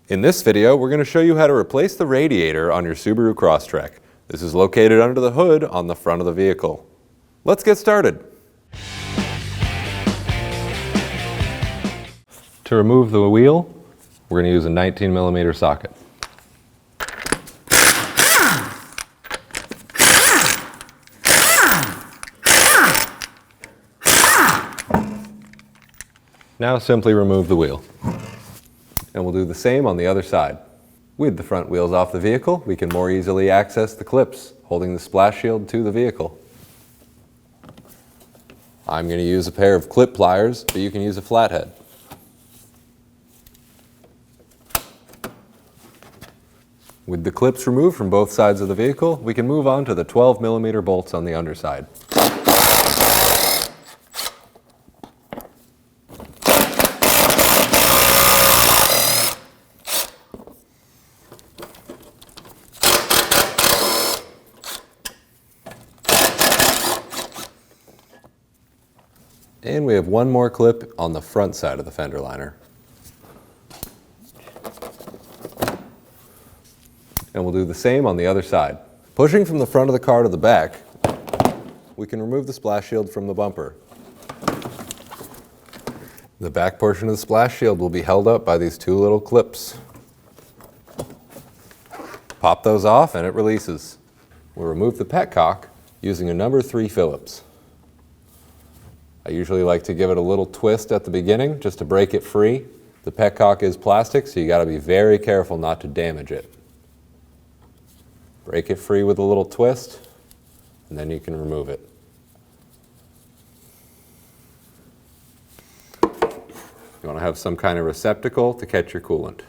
In this video, we're going to show you how to replace the radiator on your Subaru Crosstrek. This is located under the hood on the front of the vehicle. Let's get started. To remove the wheel, we're going to use a 19mm socket. Now simply remove the wheel. And we'll do the same on the other side. With the front wheels off the vehicle, we can more easily access the clips holding the splash shield to the vehicle. I'm going to use a pair of clip pliers, but you can use a flathead. With the clips removed from both sides of the vehicle, we can move on to the 12mm bolts on the underside. And we have one more clip on the front side of the fender liner. And we'll do the same on the other side. Pushing from the front of the car to the back, we can remove the splash shield from the bumper. The back portion of the splash shield will be held up by these two little clips. Pop those off and it releases. We'll remove the petcock using a number 3 Phillips. I usually like to give it a little twist at the beginning just to break it free. The petcock is plastic, so you got to be very careful not to damage it. Break it free with a little twist, and then you can remove it. You want to have some kind of receptacle to catch your coolant.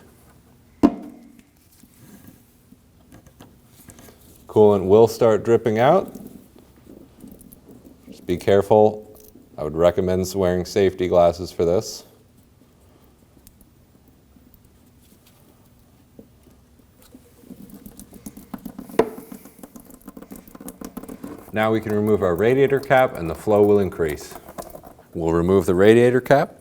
Coolant will start dripping out. Just be careful. I would recommend wearing safety glasses for this. Now we can remove our radiator cap and the flow will increase. We'll remove the radiator cap.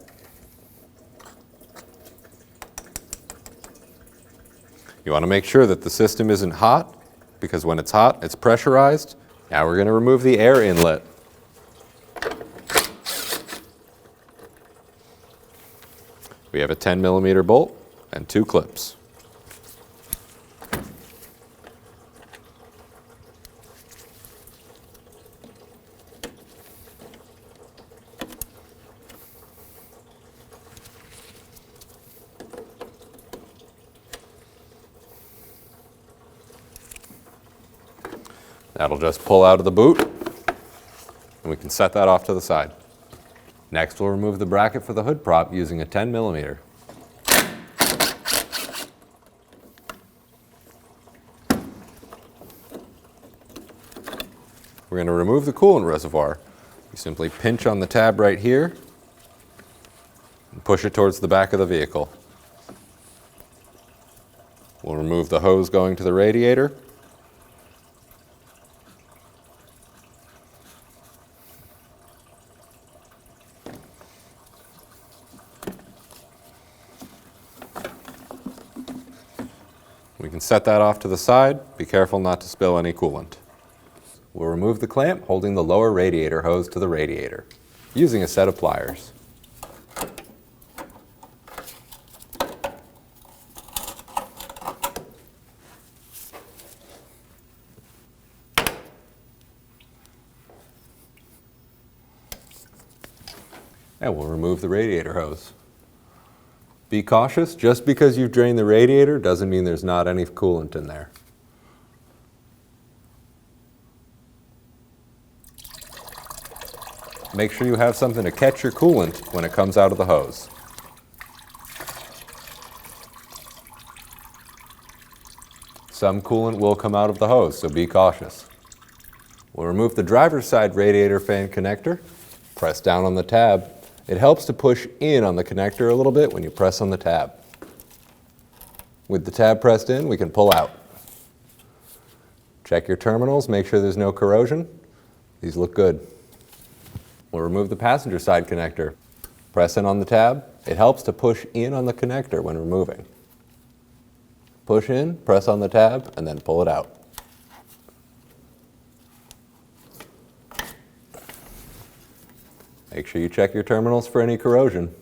You want to make sure that the system isn't hot, because when it's hot, it's pressurized. Now we're going to remove the air inlet. We have a 10mm bolt and 2 clips. That'll just pull out of the boot, and we can set that off to the side. Next, we'll remove the bracket for the hood prop using a 10mm. We're going to remove the coolant reservoir. You simply pinch on the tab right here and push it towards the back of the vehicle. We'll remove the hose going to the radiator. We can set that off to the side. Be careful not to spill any coolant. We'll remove the clamp holding the lower radiator hose to the radiator using a set of pliers. And we'll remove the radiator hose. Be cautious, just because you've drained the radiator doesn't mean there's not any coolant in there. Make sure you have something to catch your coolant when it comes out of the hose. Some coolant will come out of the hose, so be cautious. We'll remove the driver's side radiator fan connector. Press down on the tab. It helps to push in on the connector a little bit when you press on the tab. With the tab pressed in, we can pull out. Check your terminals, make sure there's no corrosion. These look good. We'll remove the passenger side connector. Press in on the tab. It helps to push in on the connector when removing. Push in, press on the tab, and then pull it out. Make sure you check your terminals for any corrosion.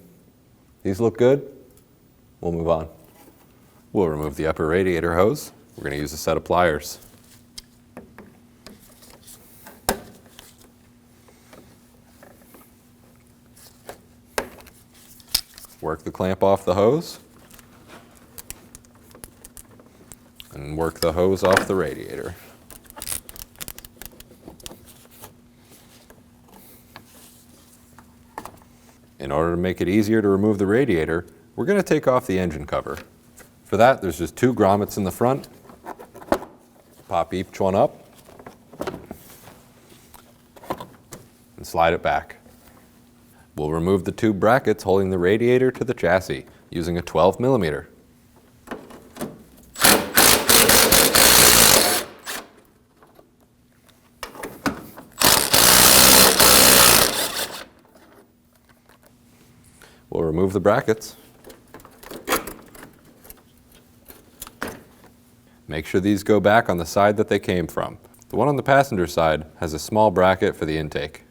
These look good. We'll move on. We'll remove the upper radiator hose. We're going to use a set of pliers. Work the clamp off the hose. And work the hose off the radiator. In order to make it easier to remove the radiator, we're going to take off the engine cover. For that, there's just 2 grommets in the front. Pop each one up and slide it back. We'll remove the 2 brackets holding the radiator to the chassis using a 12 millimeter. We'll remove the brackets. Make sure these go back on the side that they came from. The one on the passenger side has a small bracket for the intake.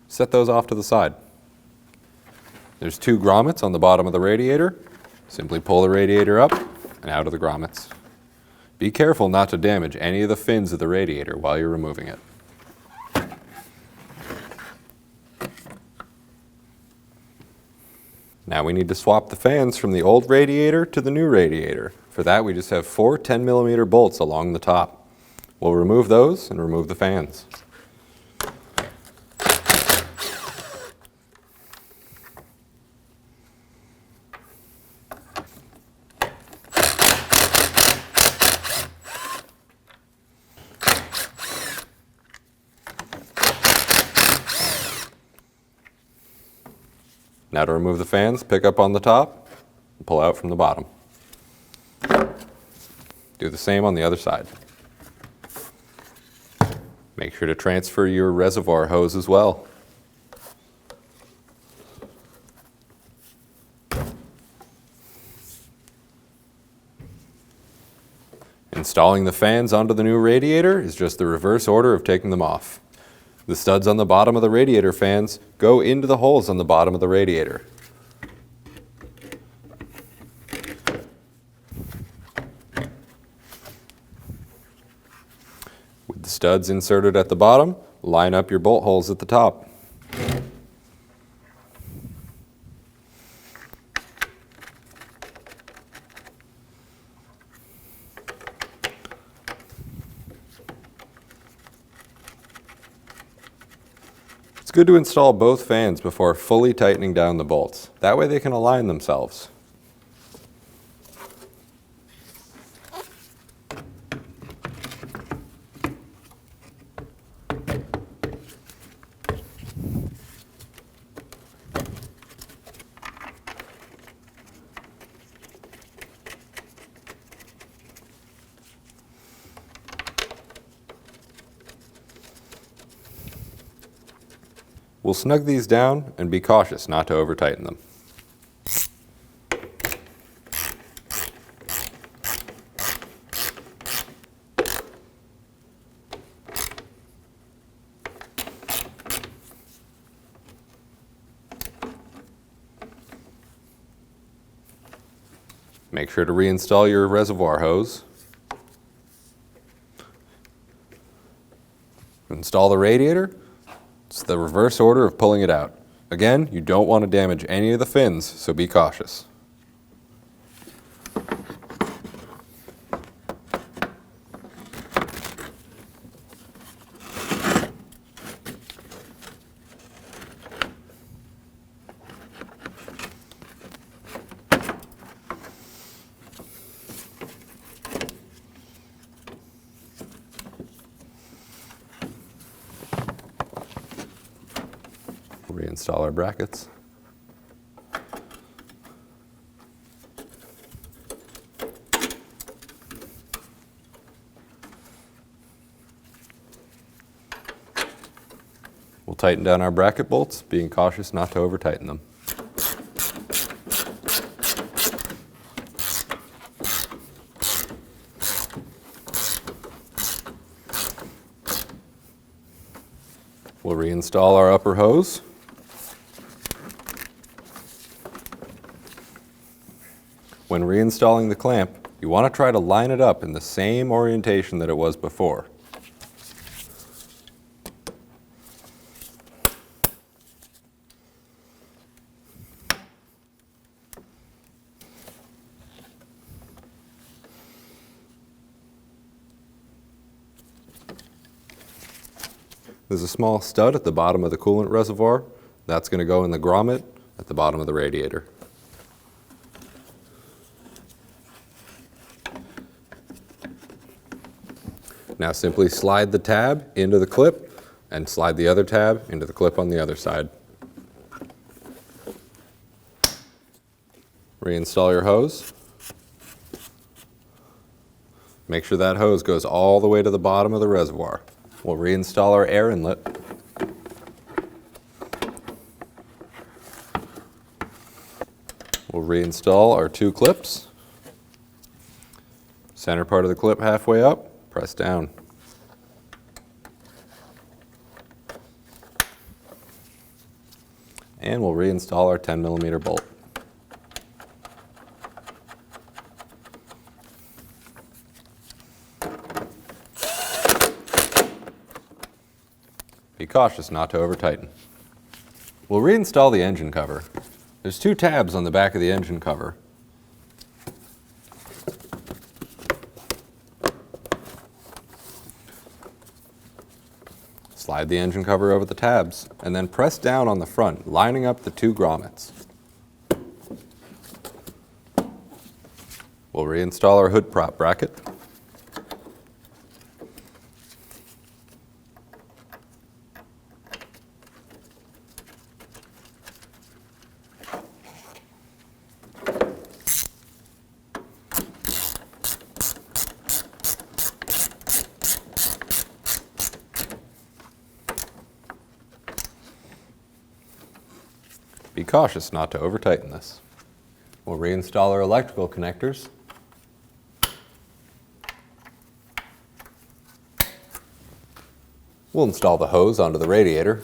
Set those off to the side. There's 2 grommets on the bottom of the radiator. Simply pull the radiator up and out of the grommets. Be careful not to damage any of the fins of the radiator while you're removing it. Now we need to swap the fans from the old radiator to the new radiator. For that, we just have 4 10 millimeter bolts along the top. We'll remove those and remove the fans. Now to remove the fans, pick up on the top and pull out from the bottom. Do the same on the other side. Make sure to transfer your reservoir hose as well. Installing the fans onto the new radiator is just the reverse order of taking them off. The studs on the bottom of the radiator fans go into the holes on the bottom of the radiator. With the studs inserted at the bottom, line up your bolt holes at the top. It's good to install both fans before fully tightening down the bolts. That way they can align themselves. We'll snug these down and be cautious not to over-tighten them. Make sure to reinstall your reservoir hose. Install the radiator. It's the reverse order of pulling it out. Again, you don't want to damage any of the fins, so be cautious. Reinstall our brackets. We'll tighten down our bracket bolts, being cautious not to over-tighten them. We'll reinstall our upper hose. When reinstalling the clamp, you want to try to line it up in the same orientation that it was before. There's a small stud at the bottom of the coolant reservoir. That's going to go in the grommet at the bottom of the radiator. Now simply slide the tab into the clip and slide the other tab into the clip on the other side. Reinstall your hose. Make sure that hose goes all the way to the bottom of the reservoir. We'll reinstall our air inlet. We'll reinstall our two clips. Center part of the clip halfway up, press down. And we'll reinstall our 10mm bolt. Be cautious not to over-tighten. We'll reinstall the engine cover. There's two tabs on the back of the engine cover. Slide the engine cover over the tabs and then press down on the front, lining up the two grommets. We'll reinstall our hood prop bracket. Be cautious not to over-tighten this. We'll reinstall our electrical connectors. We'll install the hose onto the radiator.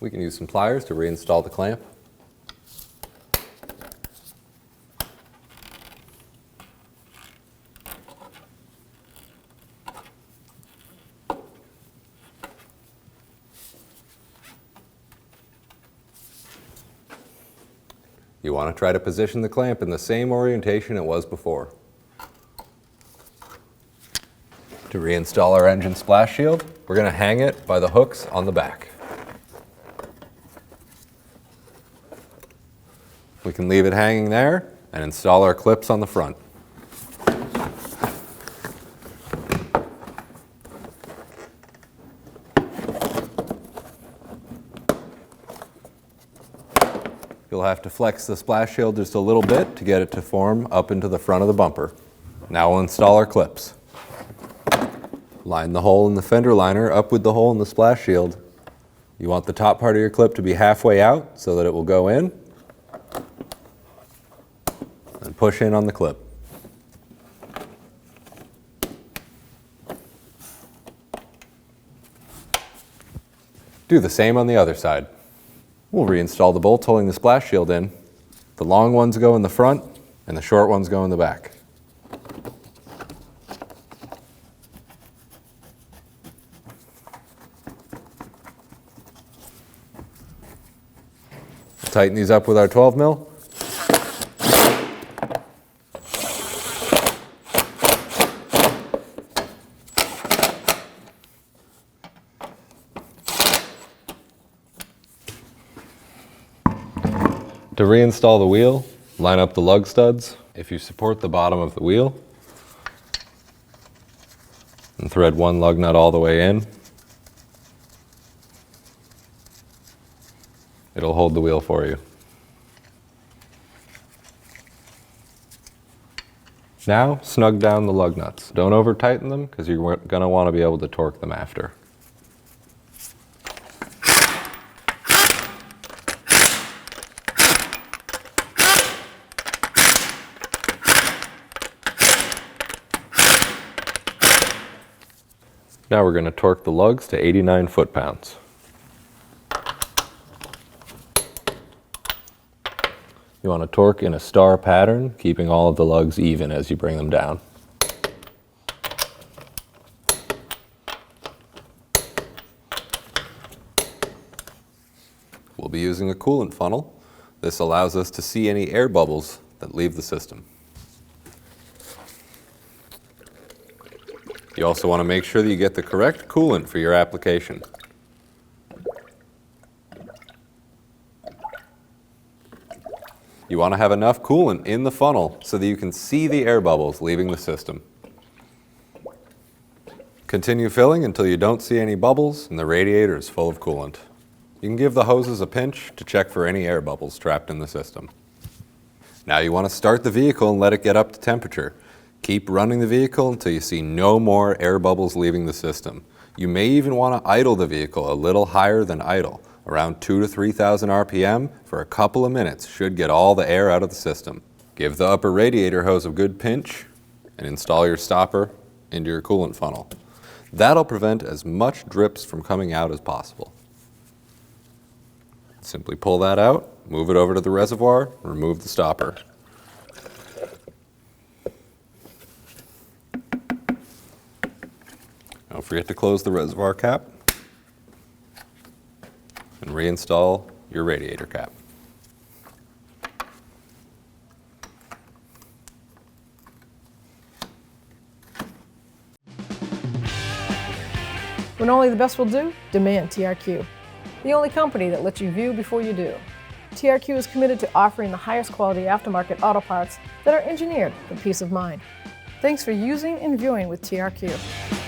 We can use some pliers to reinstall the clamp. You want to try to position the clamp in the same orientation it was before. To reinstall our engine splash shield, we're going to hang it by the hooks on the back. We can leave it hanging there and install our clips on the front. You'll have to flex the splash shield just a little bit to get it to form up into the front of the bumper. Now we'll install our clips. Line the hole in the fender liner up with the hole in the splash shield. You want the top part of your clip to be halfway out so that it will go in. And push in on the clip. Do the same on the other side. We'll reinstall the bolts holding the splash shield in. The long ones go in the front and the short ones go in the back. Tighten these up with our 12mm. To reinstall the wheel, line up the lug studs. If you support the bottom of the wheel, and thread one lug nut all the way in, it'll hold the wheel for you. Now, snug down the lug nuts. Don't over tighten them because you're going to want to be able to torque them after. Now we're going to torque the lugs to 89 foot-pounds. You want to torque in a star pattern, keeping all of the lugs even as you bring them down. We'll be using a coolant funnel. This allows us to see any air bubbles that leave the system. You also want to make sure that you get the correct coolant for your application. You want to have enough coolant in the funnel so that you can see the air bubbles leaving the system. Continue filling until you don't see any bubbles and the radiator is full of coolant. You can give the hoses a pinch to check for any air bubbles trapped in the system. Now you want to start the vehicle and let it get up to temperature. Keep running the vehicle until you see no more air bubbles leaving the system. You may even want to idle the vehicle a little higher than idle. Around 2,000 to 3,000 RPM for a couple of minutes should get all the air out of the system. Give the upper radiator hose a good pinch and install your stopper into your coolant funnel. That'll prevent as much drips from coming out as possible. Simply pull that out, move it over to the reservoir, remove the stopper. Don't forget to close the reservoir cap and reinstall your radiator cap. When only the best will do, demand TRQ. The only company that lets you view before you do. TRQ is committed to offering the highest quality aftermarket auto parts that are engineered for peace of mind. Thanks for using and viewing with TRQ.